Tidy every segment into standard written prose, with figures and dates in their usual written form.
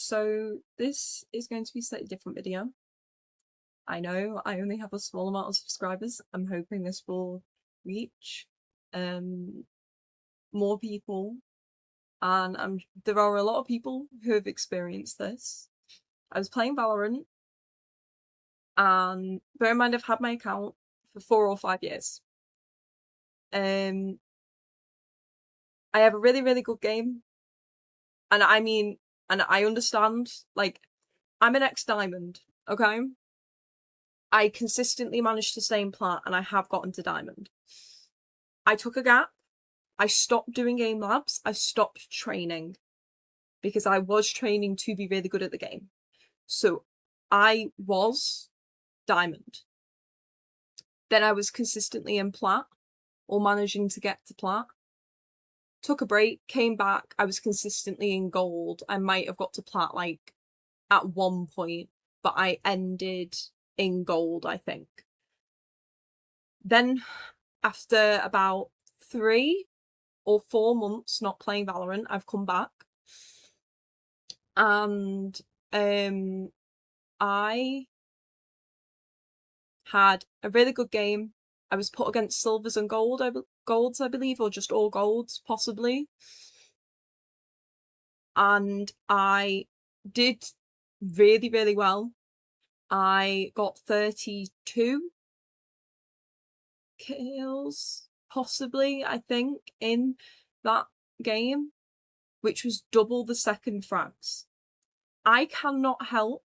So this is going to be a slightly different video. I know I only have a small amount of subscribers. I'm hoping this will reach more people, and there are a lot of people who have experienced this. I was playing Valorant, and bear in mind I've had my account for 4 or 5 years. I have a really, really good game, and I understand, like, I'm an ex-diamond, okay? I consistently managed to stay in plat, and I have gotten to diamond. I took a gap. I stopped doing game labs. I stopped training because I was training to be really good at the game. So I was diamond. Then I was consistently in plat or managing to get to plat. Took a break, came back. I was consistently in gold. I might have got to plat like at one point, but I ended in gold, I think. Then after about 3 or 4 months not playing Valorant, I've come back. And I had a really good game. I was put against silvers and golds, I believe, or just all golds, possibly. And I did really, really well. I got 32 kills, possibly, I think, in that game, which was double the second frags. I cannot help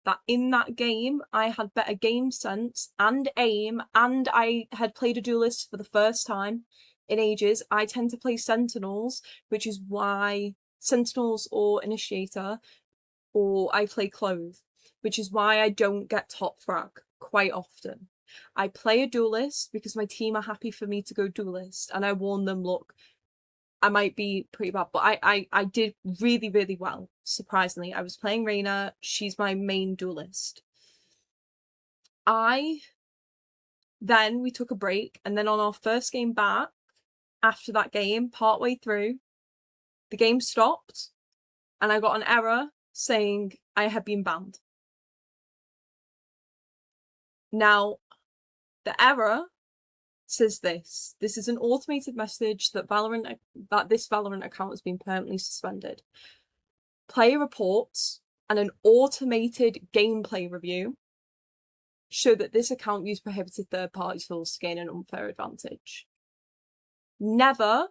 that in that game I had better game sense and aim, and I had played a duelist for the first time in ages. I tend to play sentinels, which is why sentinels or initiator, or I play clove, which is why I don't get top frag quite often. I play a duelist because my team are happy for me to go duelist, and I warn them, look, I might be pretty bad, but I did really, really well, surprisingly. I was playing Reyna. She's my main duelist. Then we took a break, and then on our first game back, after that game, partway through, the game stopped, and I got an error saying I had been banned. Now, the error says this. This is an automated message that this Valorant account has been permanently suspended. Player reports and an automated gameplay review show that this account used prohibited third-party tools to gain an unfair advantage. Never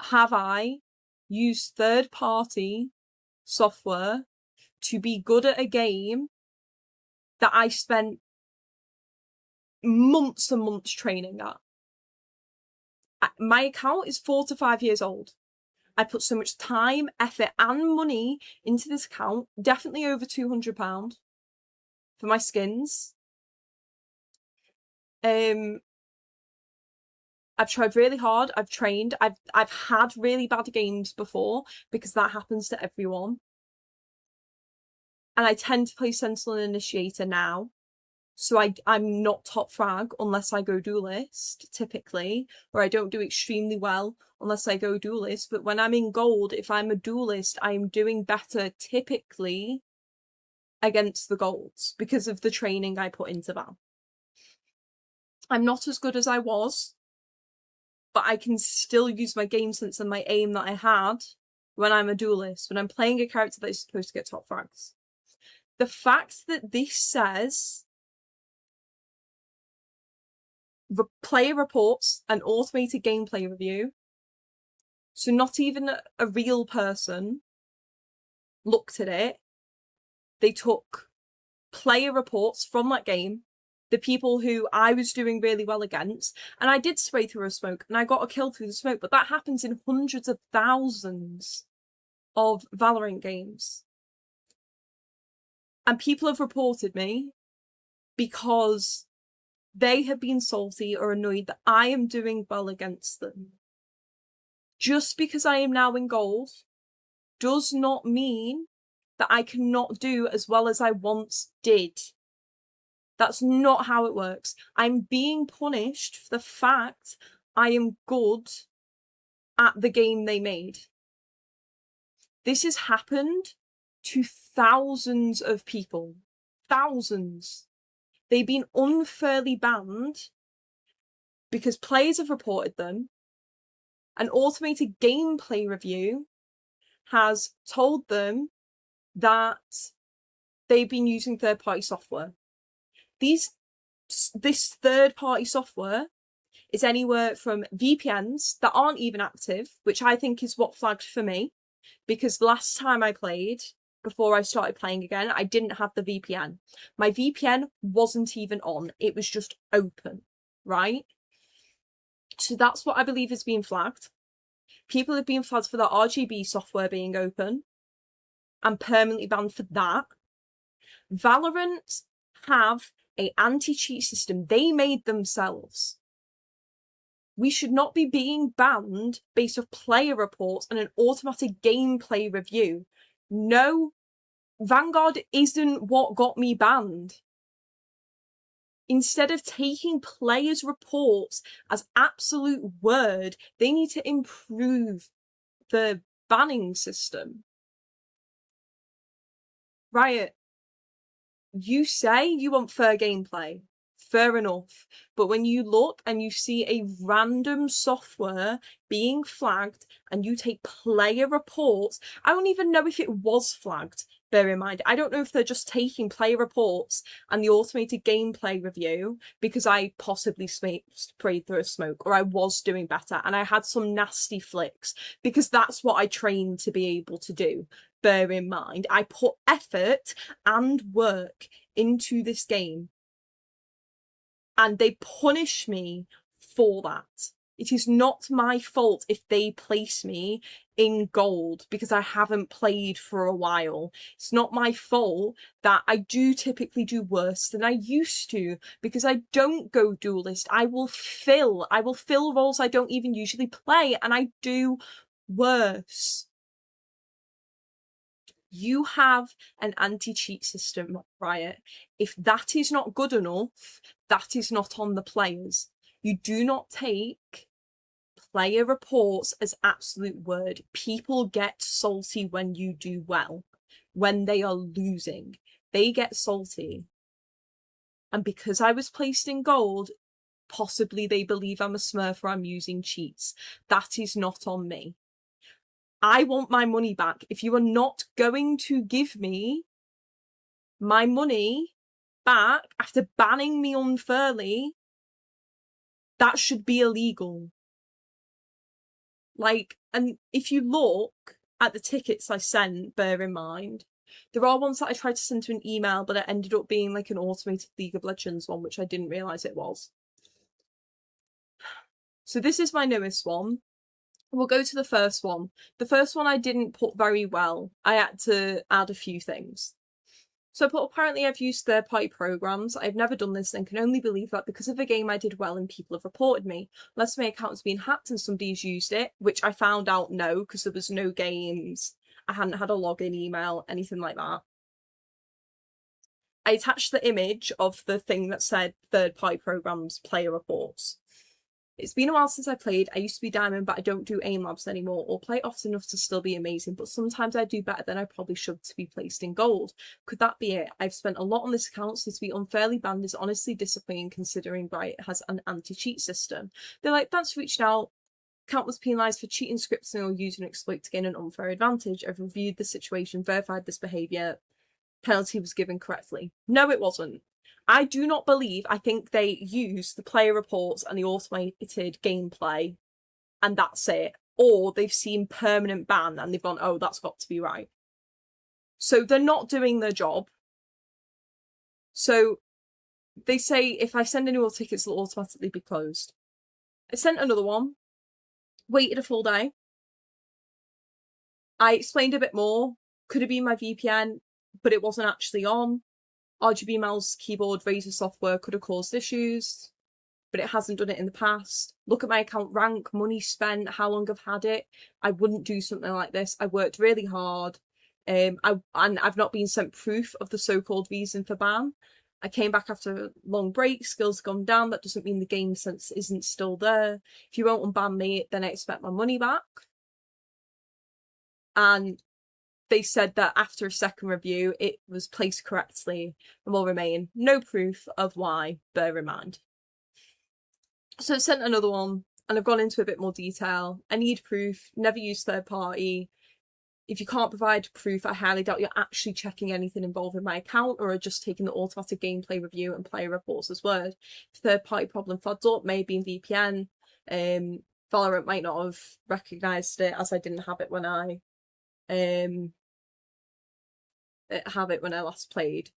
have I used third-party software to be good at a game that I spent months and months training at. My account is 4 to 5 years old. I put so much time, effort, and money into this account, definitely over £200 for my skins. I've tried really hard. I've trained. I've had really bad games before because that happens to everyone. And I tend to play Sentinel and Initiator now. So I'm not top frag unless I go duelist, typically, or I don't do extremely well unless I go duelist. But when I'm in gold, if I'm a duelist, I'm doing better typically against the golds because of the training I put into Val. I'm not as good as I was, but I can still use my game sense and my aim that I had when I'm a duelist, when I'm playing a character that is supposed to get top frags. The fact that this says player reports and automated gameplay review, so not even a real person looked at it. They took player reports from that game, the people who I was doing really well against, and I did spray through a smoke and I got a kill through the smoke, but that happens in hundreds of thousands of Valorant games. And people have reported me because they have been salty or annoyed that I am doing well against them. Just because I am now in gold does not mean that I cannot do as well as I once did. That's not how it works. I'm being punished for the fact I am good at the game they made. This has happened to thousands of people. Thousands. They've been unfairly banned because players have reported them. An automated gameplay review has told them that they've been using third-party software. This third-party software is anywhere from VPNs that aren't even active, which I think is what flagged for me, because last time I played, before I started playing again, I didn't have the VPN. My VPN wasn't even on. It was just open, right? So that's what I believe is being flagged. People have been flagged for the RGB software being open and permanently banned for that. Valorant have an anti-cheat system they made themselves. We should not be being banned based off player reports and an automatic gameplay review. No, Vanguard isn't what got me banned. Instead of taking players' reports as absolute word, they need to improve the banning system. Riot, you say you want fair gameplay. Fair enough. But when you look and you see a random software being flagged and you take player reports, I don't even know if it was flagged, bear in mind. I don't know if they're just taking player reports and the automated gameplay review because I possibly sprayed through a smoke or I was doing better and I had some nasty flicks because that's what I trained to be able to do. Bear in mind, I put effort and work into this game. And they punish me for that. It is not my fault if they place me in gold because I haven't played for a while. It's not my fault that I do typically do worse than I used to because I don't go duelist. I will fill roles I don't even usually play and I do worse. You have an anti-cheat system, Riot. If that is not good enough, that is not on the players. You do not take player reports as absolute word. People get salty when you do well. When they are losing, they get salty. And because I was placed in gold, possibly they believe I'm a smurf or I'm using cheats. That is not on me. I want my money back. If you are not going to give me my money back after banning me unfairly, that should be illegal. Like, and if you look at the tickets I sent, bear in mind, there are ones that I tried to send to an email, but it ended up being like an automated League of Legends one, which I didn't realise it was. So this is my newest one. We'll go to the first one. The first one I didn't put very well. I had to add a few things. So I put, apparently I've used third-party programs. I've never done this and can only believe that because of a game I did well and people have reported me. Unless my account's been hacked and somebody's used it, which I found out no, because there was no games. I hadn't had a login email, anything like that. I attached the image of the thing that said third-party programs player reports. It's been a while since I played. I used to be Diamond, but I don't do aim labs anymore or play often enough to still be amazing, but sometimes I do better than I probably should to be placed in gold. Could that be it? I've spent a lot on this account, so to be unfairly banned is honestly disappointing considering Riot has an anti-cheat system. They're like, thanks for reaching out. Account was penalised for cheating, scripting or using an exploit to gain an unfair advantage. I've reviewed the situation, verified this behaviour. Penalty was given correctly. No, it wasn't. I do not believe, I think they used the player reports and the automated gameplay and that's it. Or they've seen permanent ban and they've gone, oh, that's got to be right. So they're not doing their job. So they say if I send any more tickets, they'll automatically be closed. I sent another one, waited a full day. I explained a bit more. Could have been my VPN, but it wasn't actually on. RGB mouse, keyboard, Razer software could have caused issues, but it hasn't done it in the past. Look at my account rank, money spent, how long I've had it. I wouldn't do something like this. I worked really hard. I've not been sent proof of the so-called reason for ban. I came back after a long break, skills gone down. That doesn't mean the game sense isn't still there. If you won't unban me, then I expect my money back. And they said that after a second review, it was placed correctly and will remain. No proof of why, bear in mind. So I've sent another one and I've gone into a bit more detail. I need proof, never use third party. If you can't provide proof, I highly doubt you're actually checking anything involving my account or are just taking the automatic gameplay review and player reports as word. If third-party problem flagged up, maybe in VPN. Valorant might not have recognised it as I didn't have it when I last played.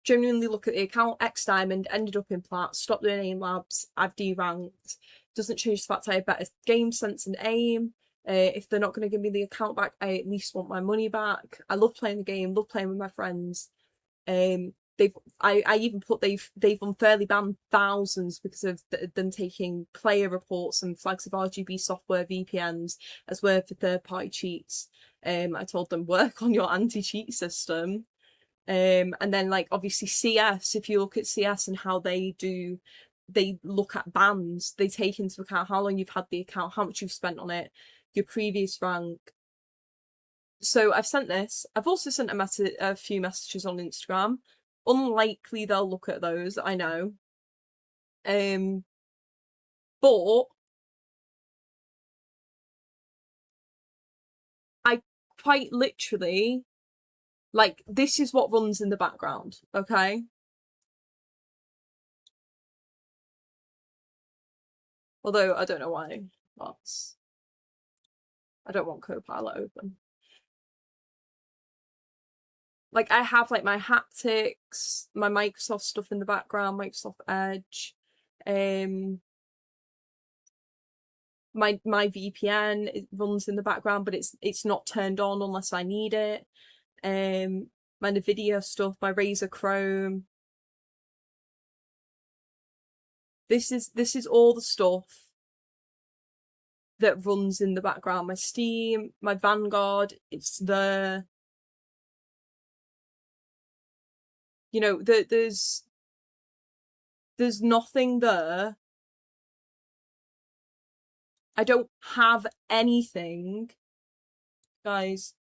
Genuinely look at the account, X Diamond, ended up in Plat, stopped doing aim labs, I've deranked. Doesn't change the fact I have better game sense and aim. If they're not going to give me the account back, I at least want my money back. I love playing the game, love playing with my friends. I even put they've unfairly banned thousands because of them taking player reports and flags of RGB software VPNs as word for third-party cheats. I told them work on your anti-cheat system. And then like obviously CS, if you look at CS and how they look at bans, they take into account how long you've had the account, how much you've spent on it, your previous rank. So I've sent this. I've also sent a few messages on Instagram. Unlikely they'll look at those, I know. But I quite literally, like, this is what runs in the background, okay? Although I don't know why I don't want Copilot open. Like I have like my haptics, my Microsoft stuff in the background, Microsoft Edge, my VPN, it runs in the background, but it's not turned on unless I need it. My NVIDIA stuff, my Razer Chrome. This is all the stuff that runs in the background. My Steam, my Vanguard, it's there. You know, there's nothing there. I don't have anything, guys.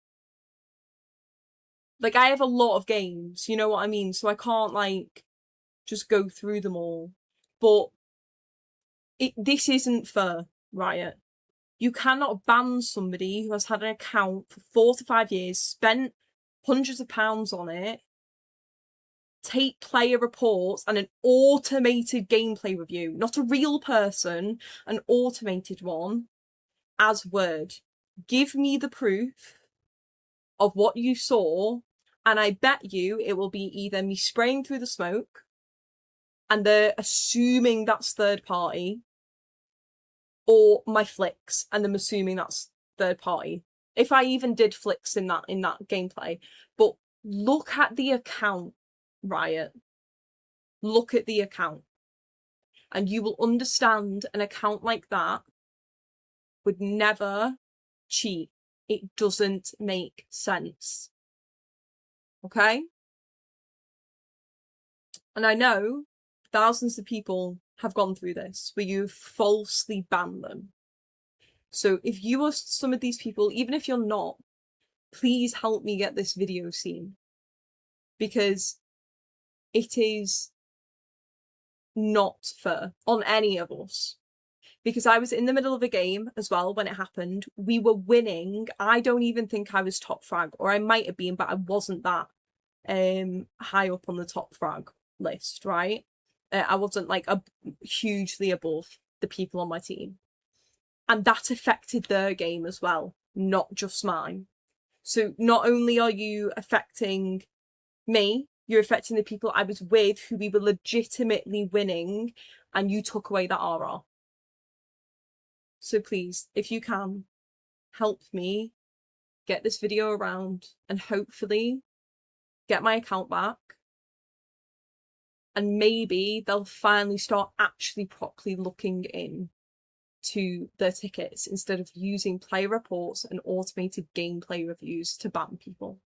Like, I have a lot of games, you know what I mean? So I can't, like, just go through them all. But this isn't fair, Riot. You cannot ban somebody who has had an account for 4 to 5 years, spent hundreds of pounds on it, take player reports and an automated gameplay review, not a real person, an automated one, as word. Give me the proof of what you saw, and I bet you it will be either me spraying through the smoke and they're assuming that's third party, or my flicks and them assuming that's third party. If I even did flicks in that gameplay. But look at the account, Riot. Look at the account. And you will understand an account like that would never cheat. It doesn't make sense. Okay? And I know thousands of people have gone through this where you falsely ban them. So if you are some of these people, even if you're not, please help me get this video seen. Because it is not fair on any of us. Because I was in the middle of a game as well when it happened. We were winning. I don't even think I was top frag, or I might have been, but I wasn't that high up on the top frag list, right? I wasn't like hugely above the people on my team. And that affected their game as well, not just mine. So not only are you affecting me, you're affecting the people I was with who we were legitimately winning, and you took away that RR. So please, if you can, help me get this video around and hopefully get my account back. And maybe they'll finally start actually properly looking in to their tickets instead of using player reports and automated gameplay reviews to ban people.